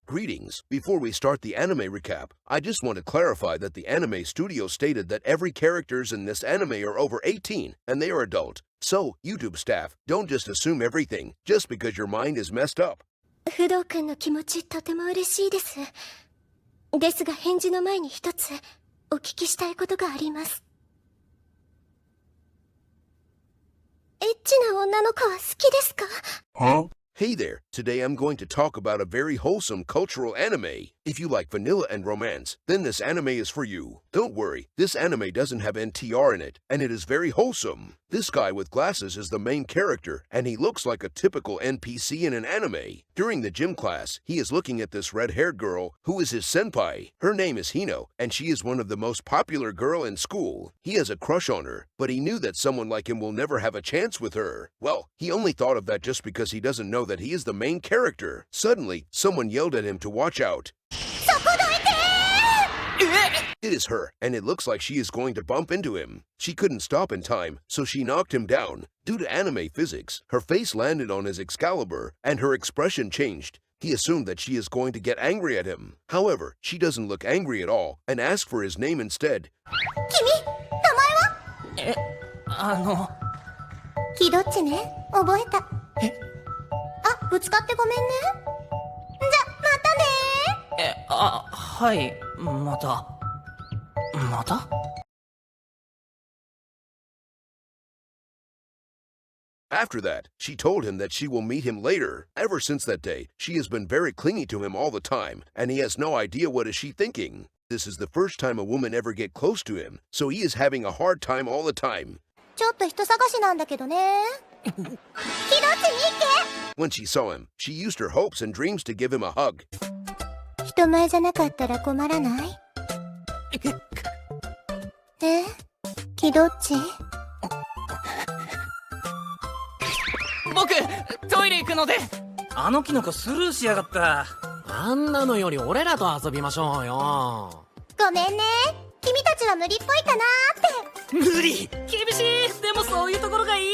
Greetings. Before we start the anime recap, I just want to clarify that the anime studio stated that every characters in this anime are over 18 and they are adult. So, YouTube staff, don't just assume everything just because your mind is messed up. 不動君の気持ちとても嬉しいです。ですが返事の前に一つお聞きしたいことがあります。エッチな女の子は好きですか？ Hey there, today I'm going to talk about a very wholesome cultural anime. If you like vanilla and romance, then this anime is for you. Don't worry, this anime doesn't have NTR in it, and it is very wholesome. This guy with glasses is the main character, and he looks like a typical NPC in an anime. During the gym class, he is looking at this red-haired girl, who is his senpai. Her name is Hino, and she is one of the most popular girl in school. He has a crush on her, but he knew that someone like him will never have a chance with her. Well, he only thought of that just because he doesn't know that he is the main character. Suddenly, someone yelled at him to watch out. It is her, and it looks like she is going to bump into him. She couldn't stop in time, so she knocked him down. Due to anime physics, her face landed on his Excalibur, and her expression changed. He assumed that she is going to get angry at him. However, she doesn't look angry at all, and asked for his name instead. 君、名前は？キドッチね、覚えた。あ、ぶつかってごめんね。じゃ、またね。はい、また。After that, she told him that she will meet him later. Ever since that day, she has been very clingy to him all the time, and he has no idea what is she thinking. This is the first time a woman ever get close to him, so he is having a hard time all the time. ちょっと人探しなんだけどね。キドッチに行け。 When she saw him, she used her hopes and dreams to give him a hug. 人前じゃなかったら困らない？え？キドッチ？僕、トイレ行くので。あのキノコスルーしやがった。あんなのより俺らと遊びましょうよ。ごめんね。君たちは無理っぽいかなーって。無理。厳しい。でもそういうところがいい。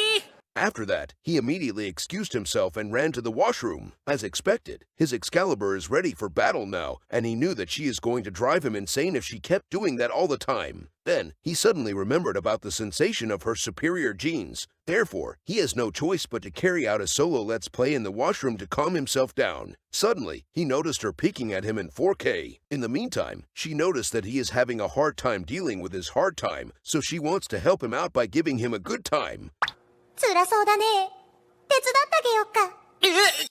After that, he immediately excused himself and ran to the washroom. As expected, his Excalibur is ready for battle now, and he knew that she is going to drive him insane if she kept doing that all the time. Then, he suddenly remembered about the sensation of her superior genes. Therefore, he has no choice but to carry out a solo let's play in the washroom to calm himself down. Suddenly, he noticed her peeking at him in 4K. In the meantime, she noticed that he is having a hard time dealing with his hard time, so she wants to help him out by giving him a good time. 辛そうだね。手伝ってあげよっか。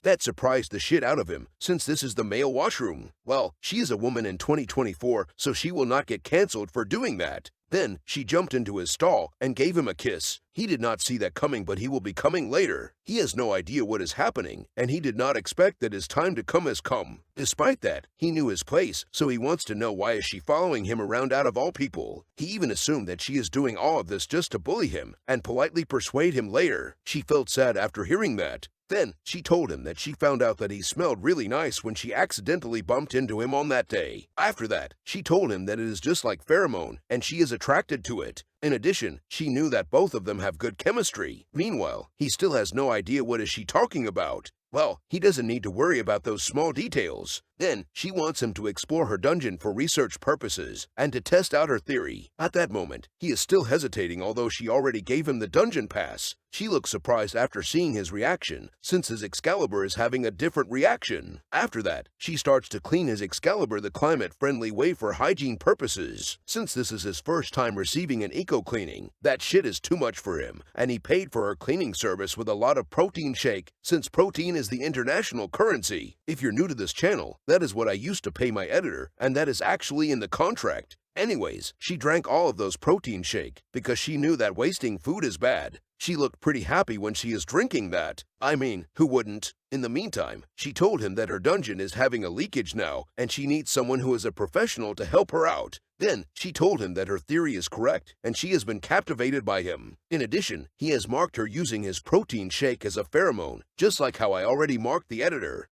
That surprised the shit out of him, since this is the male washroom. Well, she is a woman in 2024, so she will not get cancelled for doing that. Then, she jumped into his stall and gave him a kiss. He did not see that coming, but he will be coming later. He has no idea what is happening, and he did not expect that his time to come has come. Despite that, he knew his place, so he wants to know why is she following him around out of all people. He even assumed that she is doing all of this just to bully him, and politely persuade him later. She felt sad after hearing that. Then, she told him that she found out that he smelled really nice when she accidentally bumped into him on that day. After that, she told him that it is just like pheromone, and she is attracted to it. In addition, she knew that both of them have good chemistry. Meanwhile, he still has no idea what is she talking about. Well, he doesn't need to worry about those small details. Then, she wants him to explore her dungeon for research purposes and to test out her theory. At that moment, he is still hesitating although she already gave him the dungeon pass. She looks surprised after seeing his reaction, since his Excalibur is having a different reaction. After that, she starts to clean his Excalibur the climate-friendly way for hygiene purposes. Since this is his first time receiving an eco-cleaning, that shit is too much for him, and he paid for her cleaning service with a lot of protein shake, since protein is the international currency. If you're new to this channel, that is what I used to pay my editor, and that is actually in the contract. Anyways, she drank all of those protein shake because she knew that wasting food is bad. She looked pretty happy when she is drinking that. I mean, who wouldn't? In the meantime, she told him that her dungeon is having a leakage now, and she needs someone who is a professional to help her out. Then, she told him that her theory is correct, and she has been captivated by him. In addition, he has marked her using his protein shake as a pheromone, just like how I already marked the editor.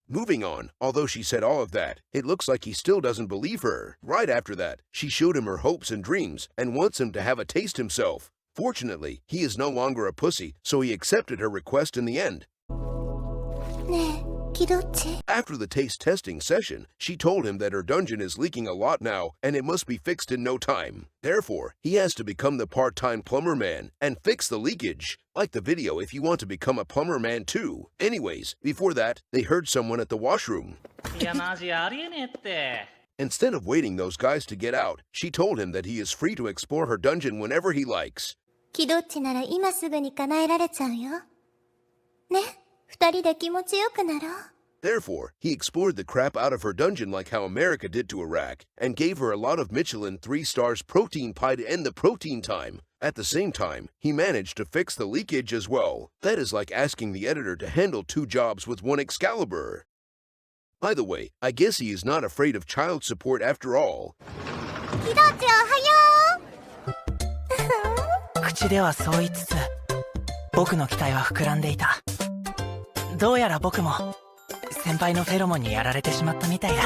Moving on, although she said all of that, it looks like he still doesn't believe her. Right after that, she showed him her hopes and dreams and wants him to have a taste himself. Fortunately, he is no longer a pussy, so he accepted her request in the end. ねえ、気どっち After the taste testing session, she told him that her dungeon is leaking a lot now and it must be fixed in no time. Therefore, he has to become the part-time plumber man and fix the leakage. Like the video if you want to become a plumber man too. Anyways, before that, they heard someone at the washroom. いやマジありえねえって Instead of waiting those guys to get out, she told him that he is free to explore her dungeon whenever he likes. 気どっちなら今すぐに叶えられちゃうよ。ね、二人で気持ちよくなろう。Therefore, he explored the crap out of her dungeon like how America did to Iraq, and gave her a lot of Michelin 3 stars protein pie to end the protein time. At the same time, he managed to fix the leakage as well. That is like asking the editor to handle 2 jobs with 1 Excalibur. By the way, I guess he is not afraid of child support after all. 気どっちおはよう口ではそう言いつつ僕の期待は膨らんでいた。どうやら僕も先輩のフェロモンにやられてしまったみたいだ。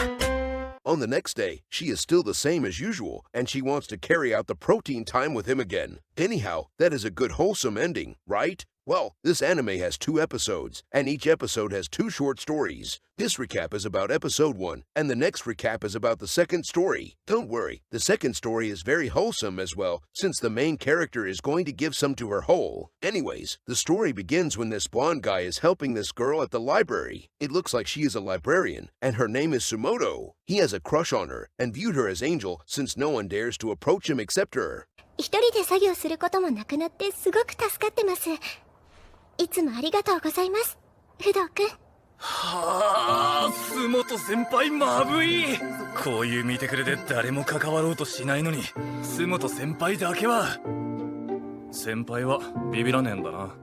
On the next day, she is still the same as usual, and she wants to carry out the protein time with him again. Anyhow, that is a good wholesome ending, right? Well, this anime has 2 episodes, and each episode has 2 short stories. This recap is about episode 1, and the next recap is about the second story. Don't worry, the second story is very wholesome as well, since the main character is going to give some to her whole. Anyways, the story begins when this blonde guy is helping this girl at the library. It looks like she is a librarian, and her name is Sumoto. He has a crush on her, and viewed her as Angel since no one dares to approach him except her. 一人で作業することもなくなってすごく助かってます。いつもありがとうございます、不動くん。はあ洲本先輩まぶいこういう見てくれで誰も関わろうとしないのに洲本先輩だけは先輩はビビらねえんだな。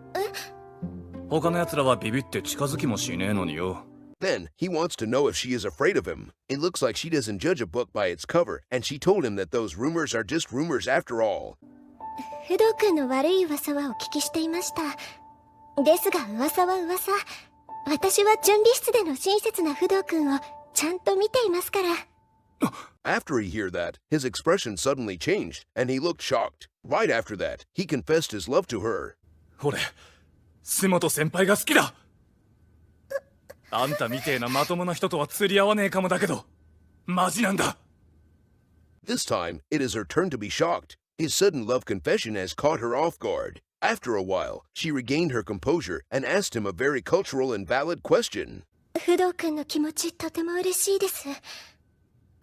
他の奴らはビビって近づきもしねえのによ。 Then, he wants to know if she is afraid of him. It looks like she doesn't judge a book by its cover, and she told him that those rumors are just rumors after all. 不動くんの悪い噂はお聞きしていました。ですが噂は噂。私は準備室での親切な不動くんをちゃんと見ていますから。After he heard that, his expression suddenly changed, and he looked shocked. Right after that, he confessed his love to her. 俺洲本先輩が好きだ。あんたみてえなまともな人とは釣り合わねえかもだけどマジなんだ。 This time, it is her turn to be shocked. His sudden love confession has caught her off guard. After a while, she regained her composure and asked him a very cultural and valid question. 不動くんの気持ちとても嬉しいです。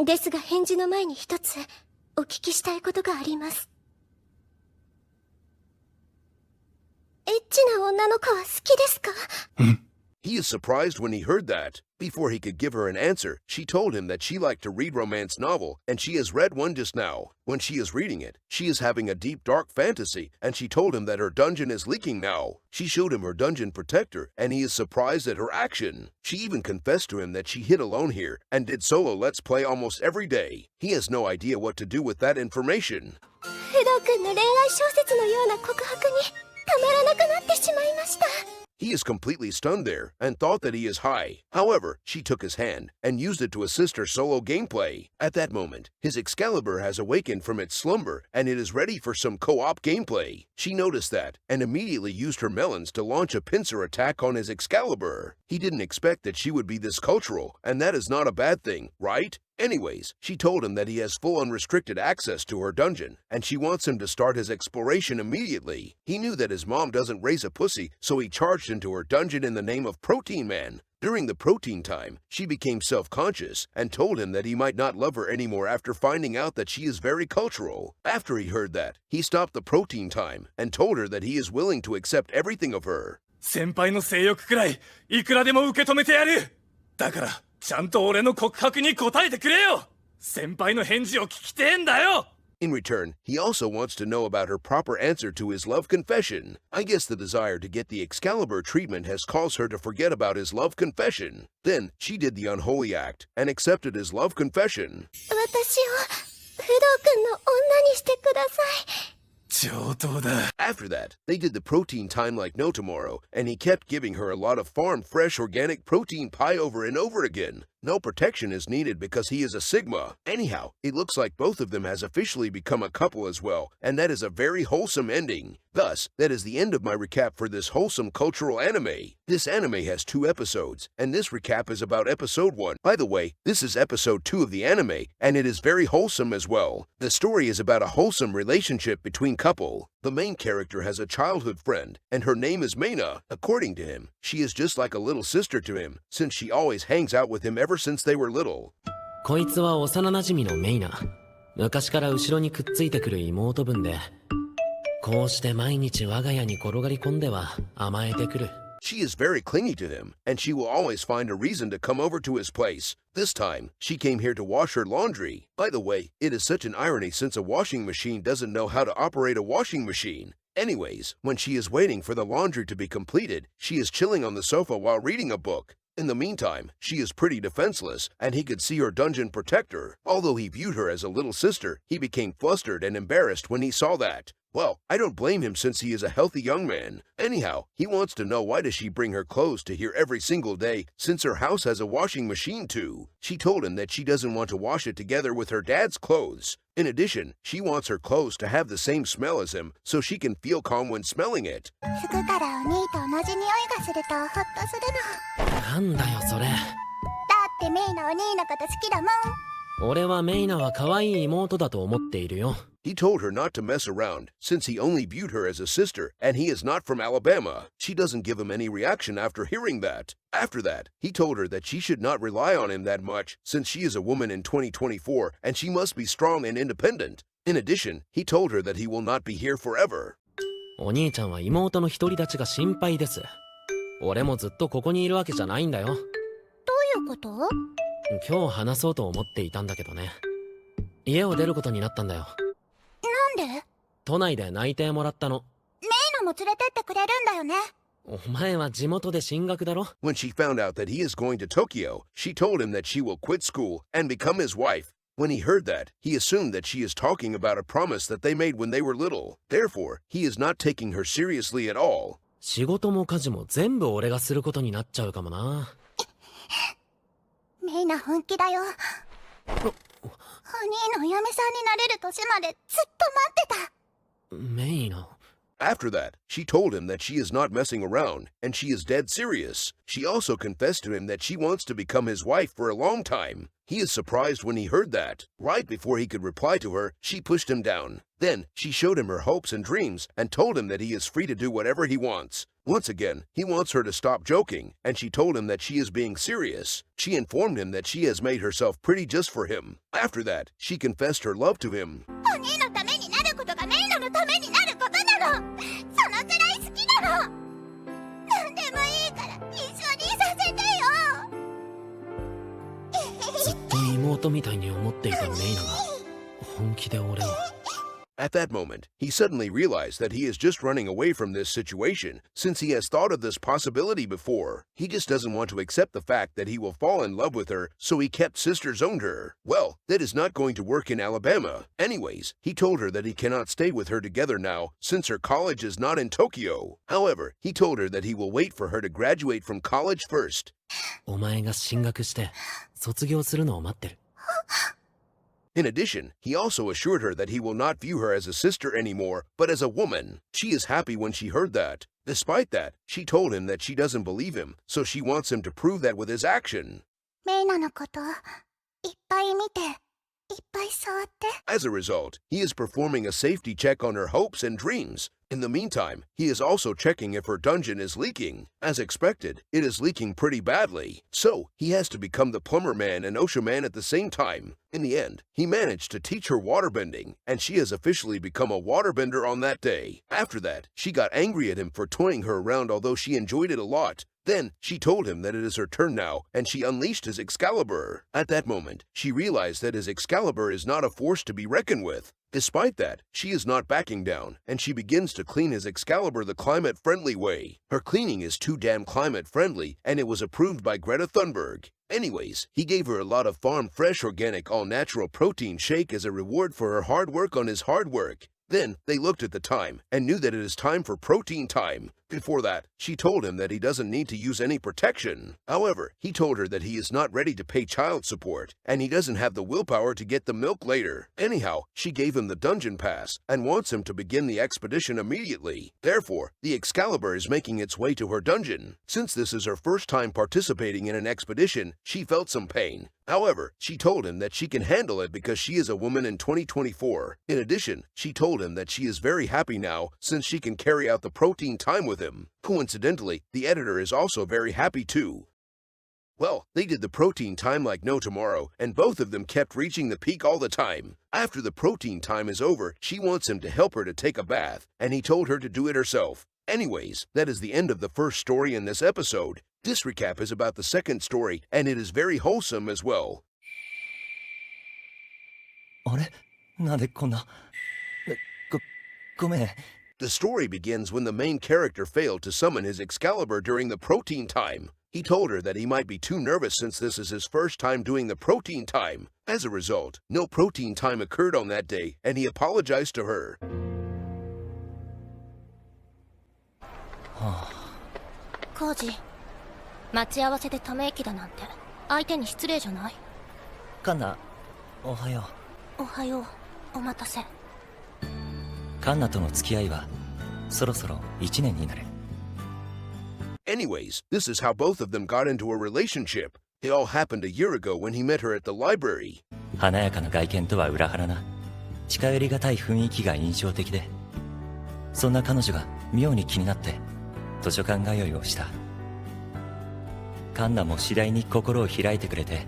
ですが返事の前に一つお聞きしたいことがあります。エッチな女の子は好きですか？ He is surprised when he heard that. Before he could give her an answer, she told him that she liked to read romance novel, and she has read one just now. When she is reading it, she is having a deep dark fantasy, and she told him that her dungeon is leaking now. She showed him her dungeon protector, and he is surprised at her action. She even confessed to him that she hid alone here, and did solo let's play almost every day. He has no idea what to do with that information. 不動くんの恋愛小説のような告白にたまらなくなってしまいました。 He is completely stunned there and thought that he is high. However, she took his hand and used it to assist her solo gameplay. At that moment, his Excalibur has awakened from its slumber and it is ready for some co-op gameplay. She noticed that and immediately used her melons to launch a pincer attack on his Excalibur. He didn't expect that she would be this cultural, and that is not a bad thing, right? Anyways, she told him that he has full unrestricted access to her dungeon, and she wants him to start his exploration immediately. He knew that his mom doesn't raise a pussy, so he charged into her dungeon in the name of Protein Man. During the protein time, she became self-conscious and told him that he might not love her anymore after finding out that she is very cultural. After he heard that, he stopped the protein time and told her that he is willing to accept everything of her. 先輩の性欲くらいいくらでも受け止めてやる。だからちゃんと俺の告白に答えてくれよ。先輩の返事を聞きてえんだよ。 In return, he also wants to know about her proper answer to his love confession. I guess the desire to get the Excalibur treatment has caused her to forget about his love confession. Then, she did the unholy act and accepted his love confession. 私を不動くんの女にしてください。 上等だ。 After that, they did the protein time like no tomorrow, and he kept giving her a lot of farm fresh organic protein pie over and over again. No protection is needed because he is a Sigma. Anyhow, it looks like both of them has officially become a couple as well, and that is a very wholesome ending. Thus, that is the end of my recap for this wholesome cultural anime. This anime has 2 episodes, and this recap is about episode 1. By the way, this is episode 2 of the anime, and it is very wholesome as well. The story is about a wholesome relationship between couple. The main character has a childhood friend, and her name is Mina. According to him, she is just like a little sister to him, since she always hangs out with him ever since they were little. こいつは幼馴染のメイナ。昔から後ろにくっついてくる妹分で、こうして毎日我が家に転がり込んでは甘えてくる。She is very clingy to him, and she will always find a reason to come over to his place. This time, she came here to wash her laundry. By the way, it is such an irony since a washing machine doesn't know how to operate a washing machine. Anyways, when she is waiting for the laundry to be completed, she is chilling on the sofa while reading a book. In the meantime, she is pretty defenseless, and he could see her dungeon protector. Although he viewed her as a little sister, he became flustered and embarrassed when he saw that. Well, I don't blame him since he is a healthy young man. Anyhow, he wants to know why does she bring her clothes to here every single day since her house has a washing machine too. She told him that she doesn't want to wash it together with her dad's clothes. In addition, she wants her clothes to have the same smell as him so she can feel calm when smelling it. 服からお兄と同じ匂いがするとホッとするの。なんだよそれ。だってメイのお兄のこと好きだもん。俺はメイナは可愛い妹だと思っているよ。He told her not to mess around, since he only viewed her as a sister, and he is not from Alabama. She doesn't give him any reaction after hearing that. After that, he told her that she should not rely on him that much, since she is a woman in 2024, and she must be strong and independent. In addition, he told her that he will not be here forever. お兄ちゃんは妹の独り立ちが心配です。俺もずっとここにいるわけじゃないんだよ。どういうこと？今日話そうと思っていたんだけどね。家を出ることになったんだよ。なんで？都内で内定もらったの。メイナも連れてってくれるんだよね。お前は地元で進学だろ。 When she found out that he is going to Tokyo, she told him that she will quit school and become his wife. When he heard that, he assumed that she is talking about a promise that they made when they were little. Therefore, he is not taking her seriously at all. 仕事も家事も全部俺がすることになっちゃうかもな。メイナ本気だよ。お兄のお嫁さんになれる年までずっと待ってた。メイナ。 After that, she told him that she is not messing around, and she is dead serious. She also confessed to him that she wants to become his wife for a long time. He is surprised when he heard that. Right before he could reply to her, she pushed him down. Then, she showed him her hopes and dreams, and told him that he is free to do whatever he wants. Once again, he wants her to stop joking, and she told him that she is being serious. She informed him that she has made herself pretty just for him. After that, she confessed her love to him. お兄のためになることがメイナのためになることなの。そのくらい好きなの。何でもいいから一緒にさせてよ。ずっと妹みたいに思っていたメイナが本気で俺を。 At that moment, he suddenly realized that he is just running away from this situation, since he has thought of this possibility before. He just doesn't want to accept the fact that he will fall in love with her, so he kept sister-zoned her. Well, that is not going to work in Alabama. Anyways, he told her that he cannot stay with her together now, since her college is not in Tokyo. However, he told her that he will wait for her to graduate from college first. お前が進学して卒業するのを待ってる。 In addition, he also assured her that he will not view her as a sister anymore, but as a woman. She is happy when she heard that. Despite that, she told him that she doesn't believe him, so she wants him to prove that with his action. メイナのこといっぱい見ていっぱい触って。 As a result, he is performing a safety check on her hopes and dreams. In the meantime, he is also checking if her dungeon is leaking. As expected, it is leaking pretty badly. So, he has to become the plumber man and OSHA man at the same time. In the end, he managed to teach her waterbending, and she has officially become a waterbender on that day. After that, she got angry at him for toying her around although she enjoyed it a lot. Then, she told him that it is her turn now, and she unleashed his Excalibur. At that moment, she realized that his Excalibur is not a force to be reckoned with. Despite that, she is not backing down, and she begins to clean his Excalibur the climate-friendly way. Her cleaning is too damn climate-friendly, and it was approved by Greta Thunberg. Anyways, he gave her a lot of farm fresh organic all-natural protein shake as a reward for her hard work on his hard work. Then, they looked at the time, and knew that it is time for protein time. Before that, she told him that he doesn't need to use any protection. However, he told her that he is not ready to pay child support, and he doesn't have the willpower to get the milk later. Anyhow, she gave him the dungeon pass and wants him to begin the expedition immediately. Therefore, the Excalibur is making its way to her dungeon. Since this is her first time participating in an expedition, she felt some pain. However, she told him that she can handle it because she is a woman in 2024. In addition, she told him that she is very happy now since she can carry out the protein time with him. Coincidentally, the editor is also very happy too. Well, they did the protein time like no tomorrow, and both of them kept reaching the peak all the time. After the protein time is over, she wants him to help her to take a bath, and he told her to do it herself. Anyways, that is the end of the first story in this episode. This recap is about the second story, and it is very wholesome as well. あれなんでこんなごめん The story begins when the main character failed to summon his Excalibur during the protein time. He told her that he might be too nervous since this is his first time doing the protein time. As a result, no protein time occurred on that day, and he apologized to her. コウジ、待ち合わせでため息だなんて相手に失礼じゃない？カンナおはよおはよう、お待たせ。カンナとの付き合いはそろそろ1年になる。 Anyways, this is how both of them got into a relationship. It all happened a year ago when he met her at the library. 華やかな外見とは裏腹な近寄りがたい雰囲気が印象的で、そんな彼女が妙に気になって図書館通いをした。カンナも次第に心を開いてくれて、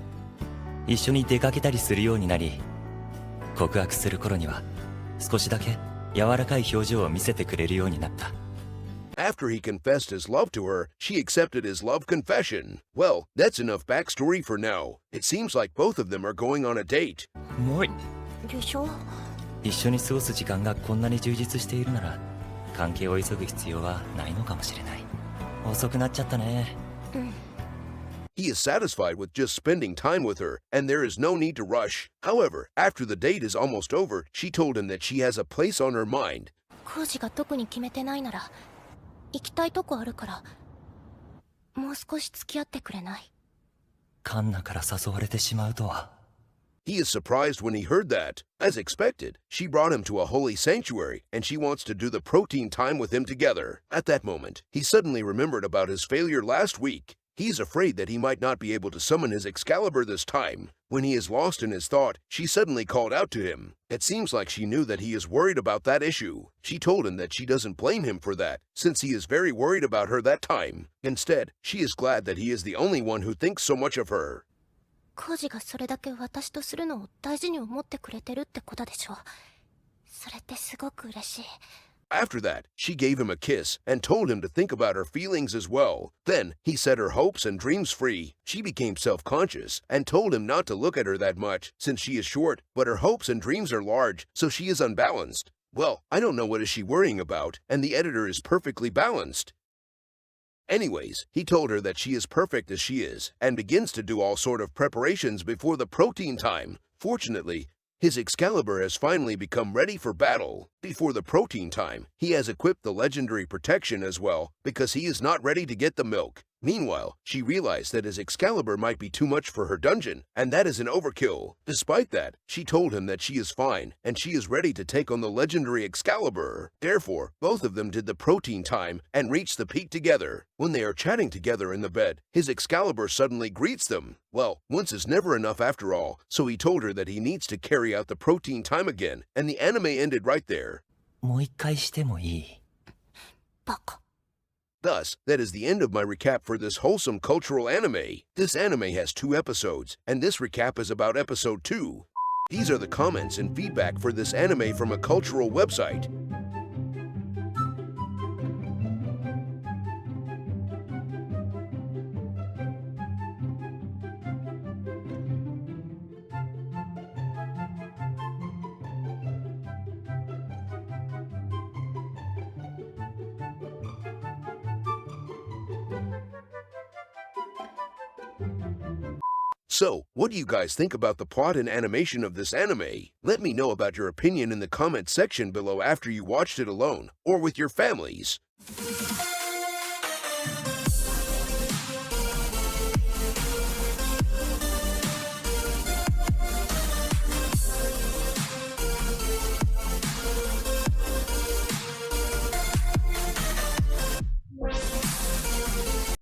一緒に出かけたりするようになり、告白する頃には少しだけ柔らかい表情を見せてくれるようになった。 After he confessed his love to her, she accepted his love confession. Well, that's enough backstory for now. It seems like both of them are going on a date. もうでしょ？一緒に過ごす時間がこんなに充実しているなら、関係を急ぐ必要はないのかもしれない。遅くなっちゃったね。He is satisfied with just spending time with her, and there is no need to rush. However, after the date is almost over, she told him that she has a place on her mind. コウジが特に決めてないなら行きたいとこあるからもう少し付き合ってくれない？カンナから誘われてしまうとは。 He is surprised when he heard that. As expected, she brought him to a holy sanctuary, and she wants to do the protein time with him together. At that moment, he suddenly remembered about his failure last week. He's afraid that he might not be able to summon his Excalibur this time. When he is lost in his thought, she suddenly called out to him. It seems like she knew that he is worried about that issue. She told him that she doesn't blame him for that, since he is very worried about her that time. Instead, she is glad that he is the only one who thinks so much of her. コウジがそれだけ私とするのを大事に思ってくれてるってことでしょ。それってすごく嬉しい。 After that, she gave him a kiss and told him to think about her feelings as well. Then, he set her hopes and dreams free. She became self-conscious and told him not to look at her that much since she is short, but her hopes and dreams are large, so she is unbalanced. Well, I don't know what is she worrying about, and the editor is perfectly balanced. Anyways, he told her that she is perfect as she is and begins to do all sort of preparations before the protein time. Fortunately, his Excalibur has finally become ready for battle. Before the protein time, he has equipped the legendary protection as well because he is not ready to get the milk. Meanwhile, she realized that his Excalibur might be too much for her dungeon, and that is an overkill. Despite that, she told him that she is fine, and she is ready to take on the legendary Excalibur. Therefore, both of them did the protein time and reached the peak together. When they are chatting together in the bed, his Excalibur suddenly greets them. Well, once is never enough after all, so he told her that he needs to carry out the protein time again, and the anime ended right there. もう一回してもいい？バカ。 Thus, that is the end of my recap for this wholesome cultural anime. This anime has 2 episodes, and this recap is about episode 2. These are the comments and feedback for this anime from a cultural website. So, what do you guys think about the plot and animation of this anime? Let me know about your opinion in the comment section below after you watched it alone, or with your families.